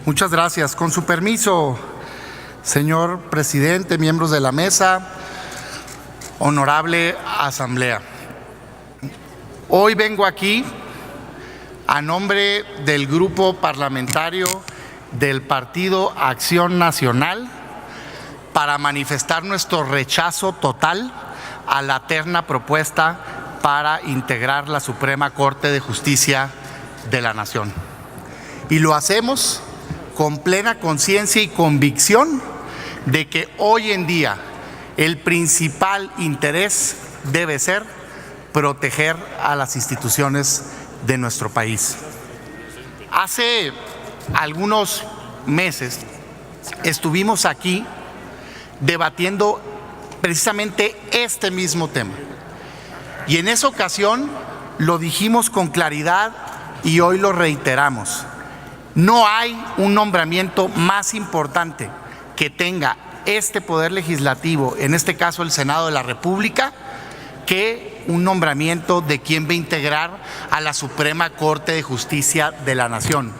Muchas gracias. Con su permiso, señor presidente, miembros de la mesa, honorable asamblea. Hoy vengo aquí a nombre del grupo parlamentario del Partido Acción Nacional para manifestar nuestro rechazo total a la terna propuesta para integrar la Suprema Corte de Justicia de la Nación. Y lo hacemos con plena conciencia y convicción de que hoy en día el principal interés debe ser proteger a las instituciones de nuestro país. Hace algunos meses estuvimos aquí debatiendo precisamente este mismo tema. Y en esa ocasión lo dijimos con claridad y hoy lo reiteramos. No hay un nombramiento más importante que tenga este Poder Legislativo, en este caso el Senado de la República, que un nombramiento de quien va a integrar a la Suprema Corte de Justicia de la Nación.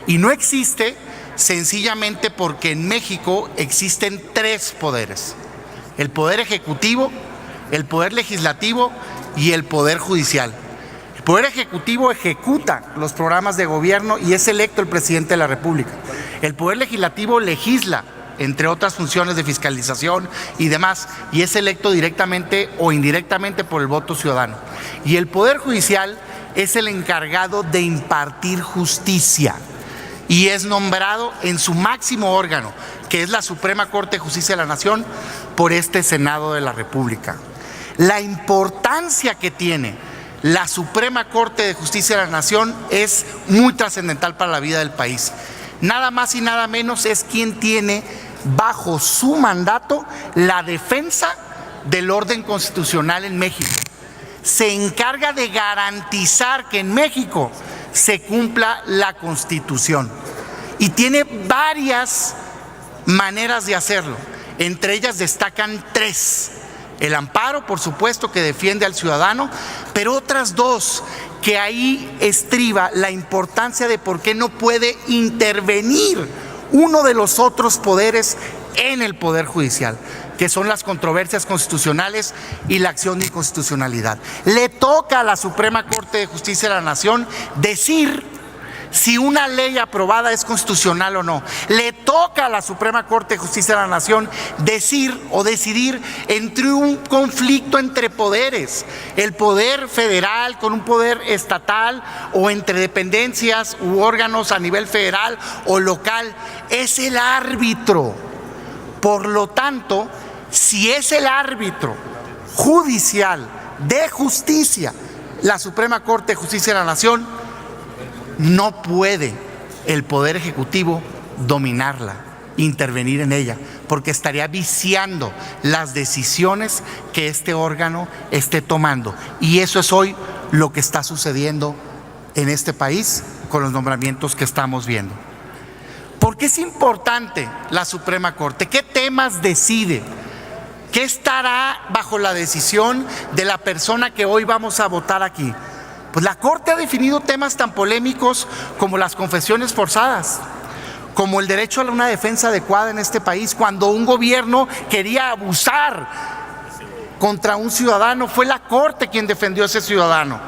Y no existe sencillamente porque en México existen tres poderes: el Poder Ejecutivo, el Poder Legislativo y el Poder Judicial. El Poder Ejecutivo ejecuta los programas de gobierno y es electo el presidente de la República. El Poder Legislativo legisla, entre otras funciones de fiscalización y demás, y es electo directamente o indirectamente por el voto ciudadano. Y el Poder Judicial es el encargado de impartir justicia y es nombrado en su máximo órgano, que es la Suprema Corte de Justicia de la Nación, por este Senado de la República. La importancia que tiene la Suprema Corte de Justicia de la Nación es muy trascendental para la vida del país. Nada más y nada menos es quien tiene bajo su mandato la defensa del orden constitucional en México. Se encarga de garantizar que en México se cumpla la Constitución y tiene varias maneras de hacerlo. Entre ellas destacan tres: el amparo, por supuesto, que defiende al ciudadano, pero otras dos que ahí estriba la importancia de por qué no puede intervenir uno de los otros poderes en el Poder Judicial, que son las controversias constitucionales y la acción de inconstitucionalidad. Le toca a la Suprema Corte de Justicia de la Nación decir si una ley aprobada es constitucional o no. Le toca a la Suprema Corte de Justicia de la Nación decir o decidir entre un conflicto entre poderes, el poder federal con un poder estatal, o entre dependencias u órganos a nivel federal o local. Es el árbitro. Por lo tanto, si es el árbitro judicial de justicia, la Suprema Corte de Justicia de la Nación, no puede el Poder Ejecutivo dominarla, intervenir en ella, porque estaría viciando las decisiones que este órgano esté tomando. Y eso es hoy lo que está sucediendo en este país con los nombramientos que estamos viendo. ¿Por qué es importante la Suprema Corte? ¿Qué temas decide? ¿Qué estará bajo la decisión de la persona que hoy vamos a votar aquí? Pues la Corte ha definido temas tan polémicos como las confesiones forzadas, como el derecho a una defensa adecuada en este país. Cuando un gobierno quería abusar contra un ciudadano, fue la Corte quien defendió a ese ciudadano.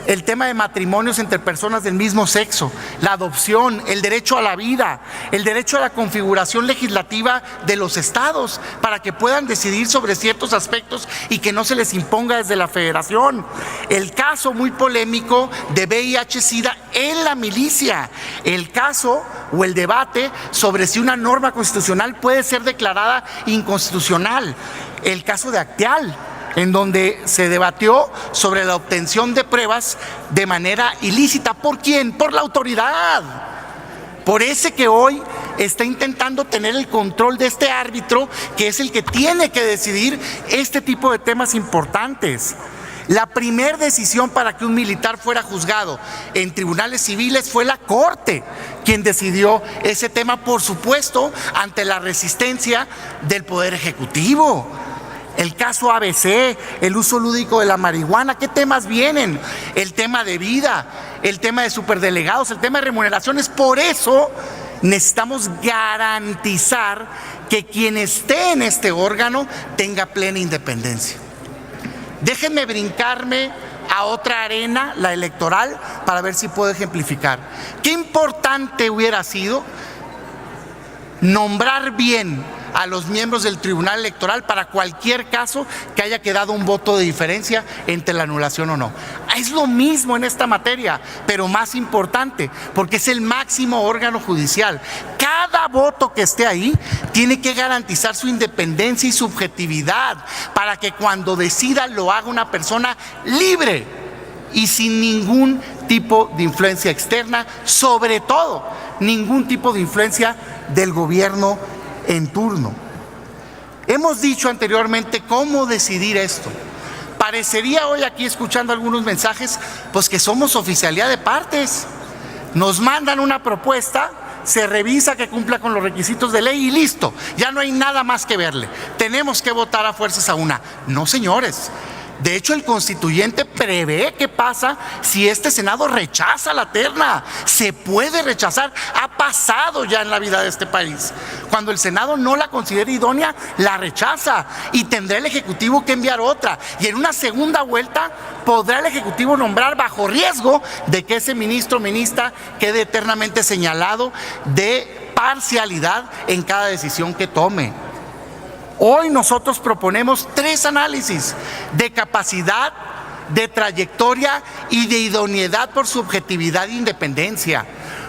El tema de matrimonios entre personas del mismo sexo, la adopción, el derecho a la vida, el derecho a la configuración legislativa de los estados para que puedan decidir sobre ciertos aspectos y que no se les imponga desde la federación. El caso muy polémico de VIH-Sida en la milicia. El caso o el debate sobre si una norma constitucional puede ser declarada inconstitucional. El caso de Acteal, en donde se debatió sobre la obtención de pruebas de manera ilícita. ¿Por quién? Por la autoridad. Por ese que hoy está intentando tener el control de este árbitro, que es el que tiene que decidir este tipo de temas importantes. La primera decisión para que un militar fuera juzgado en tribunales civiles fue la Corte quien decidió ese tema, por supuesto, ante la resistencia del Poder Ejecutivo. El caso ABC, el uso lúdico de la marihuana, ¿qué temas vienen? El tema de vida, el tema de superdelegados, el tema de remuneraciones. Por eso necesitamos garantizar que quien esté en este órgano tenga plena independencia. Déjenme brincarme a otra arena, la electoral, para ver si puedo ejemplificar. Qué importante hubiera sido nombrar bien a los miembros del Tribunal Electoral para cualquier caso que haya quedado un voto de diferencia entre la anulación o no. Es lo mismo en esta materia, pero más importante, porque es el máximo órgano judicial. Cada voto que esté ahí tiene que garantizar su independencia y subjetividad para que cuando decida lo haga una persona libre y sin ningún tipo de influencia externa, sobre todo ningún tipo de influencia del gobierno en turno. Hemos dicho anteriormente cómo decidir esto. Parecería hoy aquí escuchando algunos mensajes, pues que somos oficialía de partes. Nos mandan una propuesta, se revisa que cumpla con los requisitos de ley y listo. Ya no hay nada más que verle. Tenemos que votar a fuerzas a una. No, señores. De hecho, el constituyente prevé qué pasa si este Senado rechaza la terna. Se puede rechazar, ha pasado ya en la vida de este país. Cuando el Senado no la considera idónea, la rechaza y tendrá el Ejecutivo que enviar otra. Y en una segunda vuelta podrá el Ejecutivo nombrar bajo riesgo de que ese ministro o ministra quede eternamente señalado de parcialidad en cada decisión que tome. Hoy nosotros proponemos 3 análisis: de capacidad, de trayectoria y de idoneidad por subjetividad e independencia.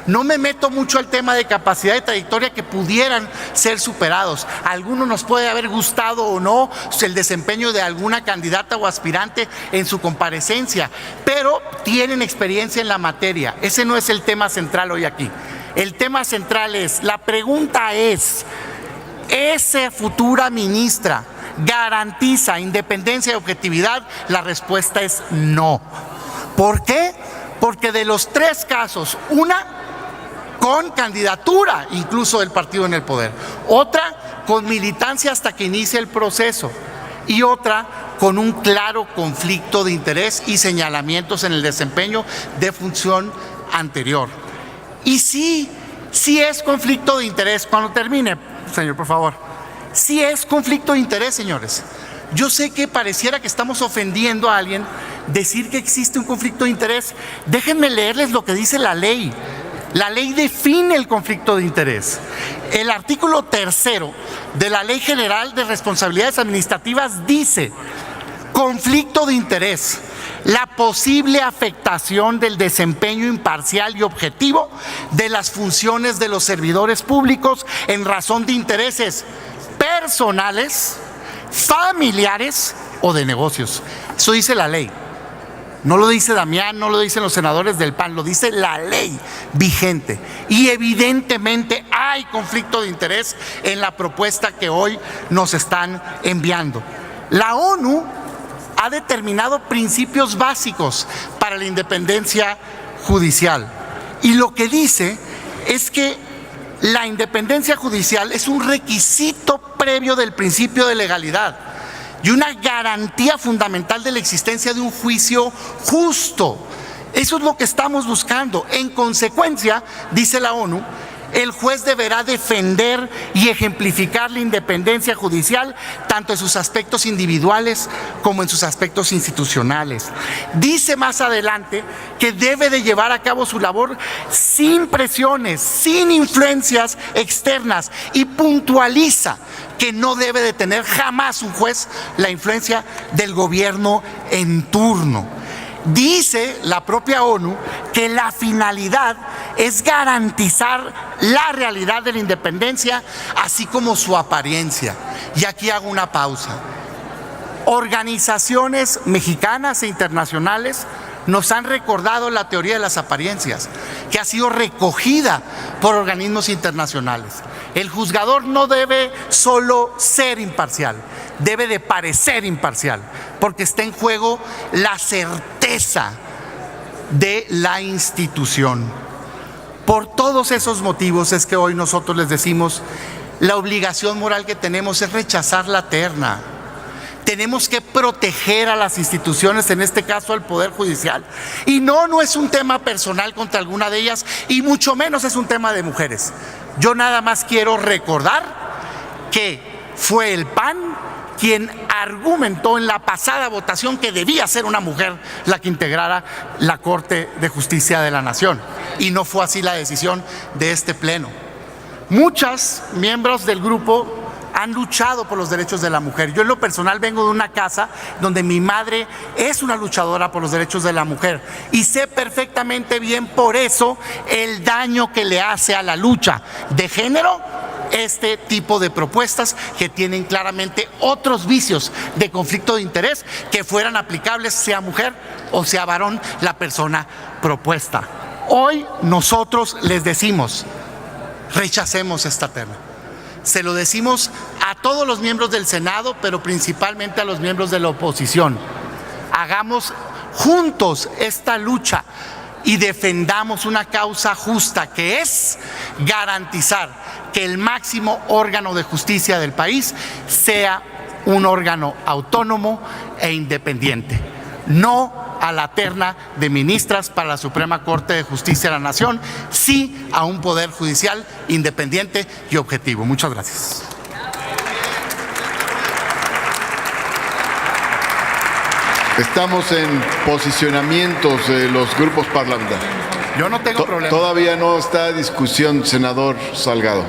No me meto mucho al tema de capacidad y trayectoria que pudieran ser superados. A algunos nos puede haber gustado o no el desempeño de alguna candidata o aspirante en su comparecencia, pero tienen experiencia en la materia. Ese no es el tema central hoy aquí. El tema central es, la pregunta es: ¿esa futura ministra garantiza independencia y objetividad? La respuesta es no. ¿Por qué? Porque de los 3 casos, una con candidatura incluso del partido en el poder, otra con militancia hasta que inicie el proceso y otra con un claro conflicto de interés y señalamientos en el desempeño de función anterior. Y sí es conflicto de interés. Cuando termine, señor, por favor. Sí es conflicto de interés, señores. Yo sé que pareciera que estamos ofendiendo a alguien decir que existe un conflicto de interés. Déjenme leerles lo que dice la ley. La ley define el conflicto de interés. El artículo 3 de la Ley General de Responsabilidades Administrativas dice: conflicto de interés: la posible afectación del desempeño imparcial y objetivo de las funciones de los servidores públicos en razón de intereses personales, familiares o de negocios. Eso dice la ley. No lo dice Damián, no lo dicen los senadores del PAN, lo dice la ley vigente. Y evidentemente hay conflicto de interés en la propuesta que hoy nos están enviando. La ONU ha determinado principios básicos para la independencia judicial. Y lo que dice es que la independencia judicial es un requisito previo del principio de legalidad y una garantía fundamental de la existencia de un juicio justo. Eso es lo que estamos buscando. En consecuencia, dice la ONU, el juez deberá defender y ejemplificar la independencia judicial tanto en sus aspectos individuales como en sus aspectos institucionales. Dice más adelante que debe de llevar a cabo su labor sin presiones, sin influencias externas, y puntualiza que no debe de tener jamás un juez la influencia del gobierno en turno. Dice la propia ONU que la finalidad es garantizar la realidad de la independencia, así como su apariencia. Y aquí hago una pausa. Organizaciones mexicanas e internacionales nos han recordado la teoría de las apariencias, que ha sido recogida por organismos internacionales. El juzgador no debe solo ser imparcial, debe de parecer imparcial, porque está en juego la certeza de la institución. Por todos esos motivos es que hoy nosotros les decimos, la obligación moral que tenemos es rechazar la terna. Tenemos que proteger a las instituciones, en este caso al Poder Judicial. Y no es un tema personal contra alguna de ellas, y mucho menos es un tema de mujeres. Yo nada más quiero recordar que fue el PAN quien argumentó en la pasada votación que debía ser una mujer la que integrara la Corte de Justicia de la Nación. Y no fue así la decisión de este Pleno. Muchos miembros del grupo han luchado por los derechos de la mujer. Yo en lo personal vengo de una casa donde mi madre es una luchadora por los derechos de la mujer y sé perfectamente bien por eso el daño que le hace a la lucha de género este tipo de propuestas que tienen claramente otros vicios de conflicto de interés que fueran aplicables sea mujer o sea varón la persona propuesta. Hoy nosotros les decimos, rechacemos esta terna. Se lo decimos a todos los miembros del Senado, pero principalmente a los miembros de la oposición. Hagamos juntos esta lucha y defendamos una causa justa, que es garantizar que el máximo órgano de justicia del país sea un órgano autónomo e independiente. No a la terna de ministras para la Suprema Corte de Justicia de la Nación, sí a un poder judicial independiente y objetivo. Muchas gracias. Estamos en posicionamientos de los grupos parlamentarios. Yo no tengo problema. Todavía no está senador, senador Salgado.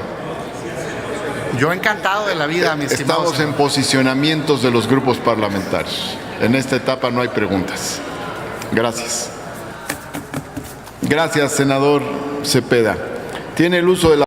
Yo encantado de la vida, mi estimado. Estamos en posicionamientos de los grupos parlamentarios. En esta etapa no hay preguntas. Gracias. Gracias, senador Cepeda. Tiene el uso de la